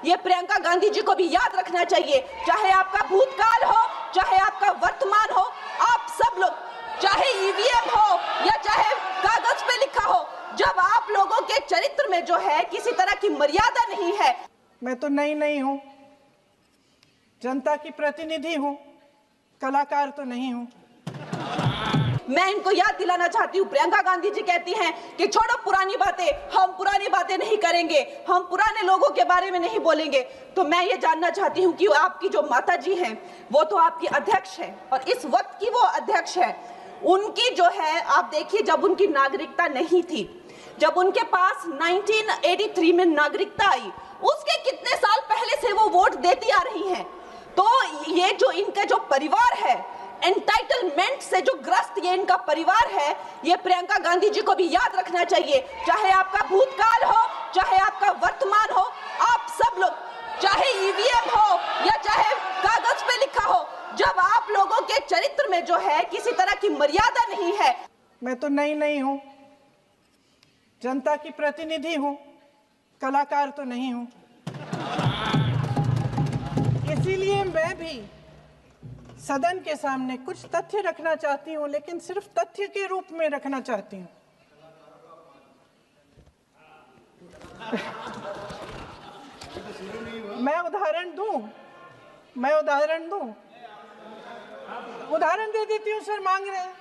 ये प्रियंका गांधी जी को भी याद रखना चाहिए। चाहे आपका भूतकाल हो, चाहे आपका वर्तमान हो, आप सब लोग, चाहे ईवीएम हो या चाहे कागज पे लिखा हो, जब आप लोगों के चरित्र में जो है किसी तरह की मर्यादा नहीं है। मैं तो नहीं हूं, जनता की प्रतिनिधि हूं, कलाकार तो नहीं हूं। मैं इनको याद दिलाना चाहती हूँ, प्रियंका गांधी जी कहती हैं कि छोड़ो पुरानी बातें, हम पुरानी बातें नहीं करेंगे, हम पुराने लोगों के बारे में नहीं बोलेंगे। तो मैं ये जानना चाहती हूँ कि आपकी जो माता जी हैं वो तो आपकी अध्यक्ष है और इस वक्त की वो अध्यक्ष है। उनकी जो है, आप देखिए, जब उनकी नागरिकता नहीं थी, जब उनके पास 1983 में नागरिकता आई, उसके कितने साल पहले से वो वोट देती आ रही हैं। तो ये जो इनका जो परिवार है, एंटाइटलमेंट से जो ग्रस्त ये इनका परिवार है, ये प्रियंका गांधी जी को भी याद रखना चाहिए। चाहे आपका भूतकाल हो, चाहे आपका वर्तमान हो, आप सब लोग, चाहे ईवीएम हो या चाहे कागज पे लिखा हो, जब आप लोगों के चरित्र में जो है किसी तरह की मर्यादा नहीं है। मैं तो नहीं हूं, जनता की प्रतिनिधि हूं, कलाकार तो नहीं हूं। इसीलिए मैं भी सदन के सामने कुछ तथ्य रखना चाहती हूं, लेकिन सिर्फ तथ्य के रूप में रखना चाहती हूं। मैं उदाहरण दूं, उदाहरण दे देती हूं। सर मांग रहे हैं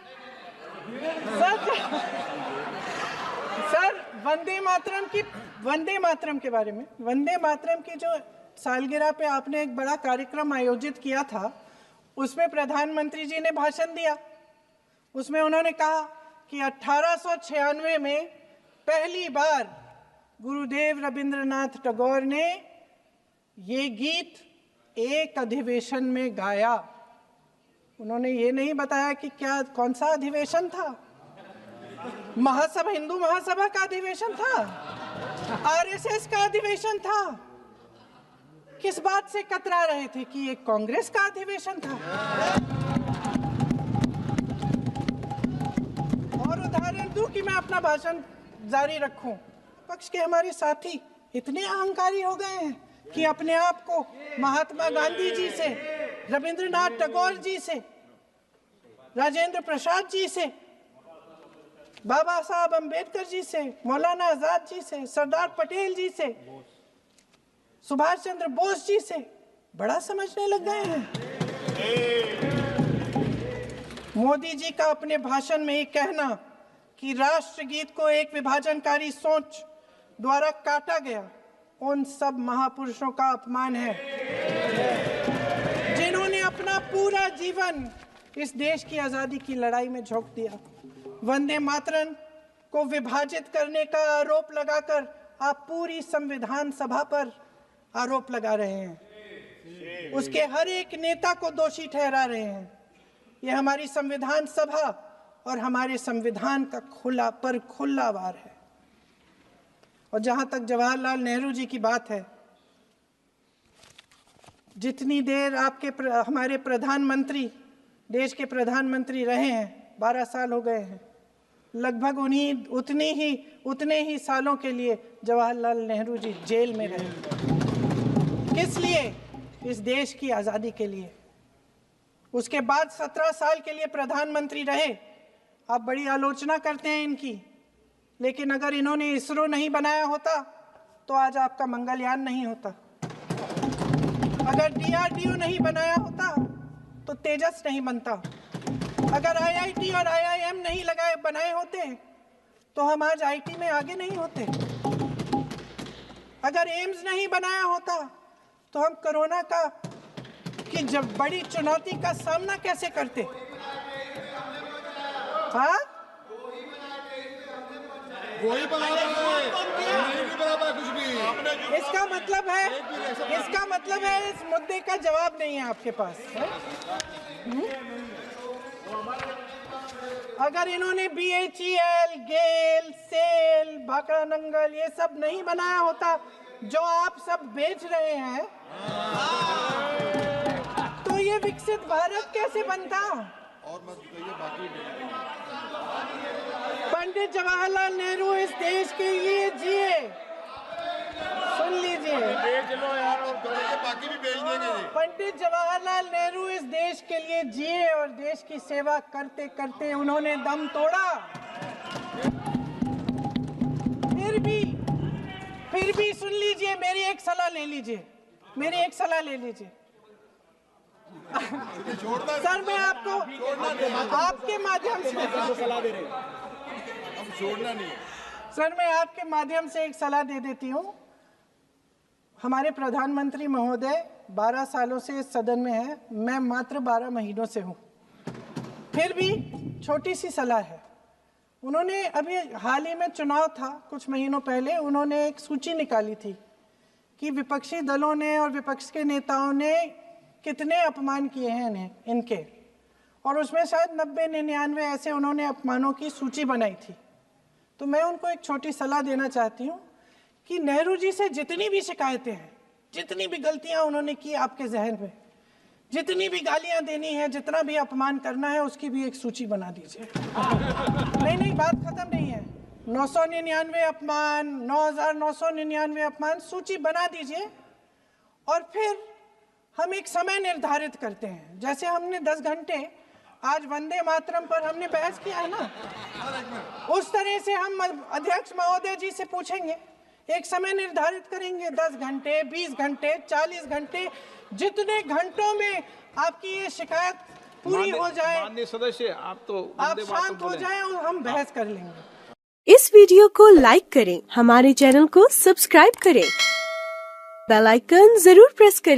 सर वंदे मातरम के बारे में, वंदे मातरम की जो सालगिरह पे आपने एक बड़ा कार्यक्रम आयोजित किया था, उसमें प्रधानमंत्री जी ने भाषण दिया। उसमें उन्होंने कहा कि 1896 में पहली बार गुरुदेव रविंद्रनाथ टैगोर ने ये गीत एक अधिवेशन में गाया। उन्होंने ये नहीं बताया कि कौन सा अधिवेशन था। महासभा, हिंदू महासभा का अधिवेशन था, आरएसएस का अधिवेशन था। किस बात से कतरा रहे थे कि ये कांग्रेस का अधिवेशन था। और उदाहरण दूं कि मैं अपना भाषण जारी रखूं, पक्ष के हमारे साथी इतने अहंकारी हो गए हैं कि अपने आप को महात्मा गांधी जी से, रविंद्रनाथ टैगोर जी से, राजेंद्र प्रसाद जी से, बाबा साहब अंबेडकर जी से, मौलाना आजाद जी से, सरदार पटेल जी से, सुभाष चंद्र बोस जी से बड़ा समझने लग गए हैं। मोदी जी का अपने भाषण में ये कहना कि राष्ट्रगीत को एक विभाजनकारी सोच द्वारा काटा गया, उन सब महापुरुषों का अपमान है जिन्होंने अपना पूरा जीवन इस देश की आजादी की लड़ाई में झोंक दिया। वंदे मातरम को विभाजित करने का आरोप लगाकर आप पूरी संविधान सभा पर आरोप लगा रहे हैं, उसके हर एक नेता को दोषी ठहरा रहे हैं। ये हमारी संविधान सभा और हमारे संविधान का खुला वार है। और जहां तक जवाहरलाल नेहरू जी की बात है, जितनी देर हमारे प्रधानमंत्री, देश के प्रधानमंत्री रहे हैं, 12 साल हो गए हैं, लगभग उतने ही सालों के लिए जवाहरलाल नेहरू जी जेल में रहे। किस लिए? इस देश की आज़ादी के लिए। उसके बाद 17 साल के लिए प्रधानमंत्री रहे। आप बड़ी आलोचना करते हैं इनकी, लेकिन अगर इन्होंने इसरो नहीं बनाया होता तो आज आपका मंगलयान नहीं होता। अगर डीआरडीओ नहीं बनाया होता तो तेजस नहीं बनता। अगर आईआईटी और आईआईएम नहीं बनाए होते तो हम आज आईटी में आगे नहीं होते। अगर एम्स नहीं बनाया होता तो हम कोरोना की जब बड़ी चुनौती का सामना कैसे करते? हाँ, वही बना रहा है कुछ भी। इसका मतलब है इस मुद्दे का जवाब नहीं है आपके पास। अगर इन्होंने बीएचईएल, गेल, सेल, भाखड़ा नंगल ये सब नहीं बनाया होता जो आप सब बेच रहे हैं, तो ये विकसित भारत कैसे बनता? और मत कहिए बाकी। पंडित जवाहरलाल नेहरू इस देश के लिए जिए, सुन लीजिए, बाकी भी बेच देंगे जी। पंडित जवाहरलाल नेहरू इस देश के लिए जिए और देश की सेवा करते करते उन्होंने दम तोड़ा। फिर भी सुन लीजिए, मेरी एक सलाह ले लीजिए, मेरी एक सलाह ले लीजिए। सर मैं आपको आपके माध्यम से सलाह दे रहे हैं, अब छोड़ना नहीं है। सर मैं आपके माध्यम से एक सलाह दे देती हूँ। हमारे प्रधानमंत्री महोदय 12 सालों से इस सदन में हैं, मैं मात्र 12 महीनों से हूँ। फिर भी छोटी सी सलाह है। उन्होंने अभी हाल ही में चुनाव था, कुछ महीनों पहले उन्होंने एक सूची निकाली थी कि विपक्षी दलों ने और विपक्ष के नेताओं ने कितने अपमान किए हैं इनके, और उसमें शायद 90-99 ऐसे उन्होंने अपमानों की सूची बनाई थी। तो मैं उनको एक छोटी सलाह देना चाहती हूँ कि नेहरू जी से जितनी भी शिकायतें हैं, जितनी भी गलतियाँ उन्होंने की आपके जहन में, जितनी भी गालियाँ देनी है, जितना भी अपमान करना है, उसकी भी एक सूची बना दीजिए। नहीं, बात खत्म नहीं है। 999 अपमान, 9,999 अपमान, सूची बना दीजिए और फिर हम एक समय निर्धारित करते हैं। जैसे हमने 10 घंटे आज वंदे मातरम पर हमने बहस किया है ना, उस तरह से हम अध्यक्ष महोदय जी से पूछेंगे, एक समय निर्धारित करेंगे, 10 घंटे, 20 घंटे, 40 घंटे, जितने घंटों में आपकी ये शिकायत पूरी हो जाए, माननीय सदस्य आप शांत हो जाएं और हम बहस कर लेंगे। इस वीडियो को लाइक करें, हमारे चैनल को सब्सक्राइब करें, बेल आइकन जरूर प्रेस करें।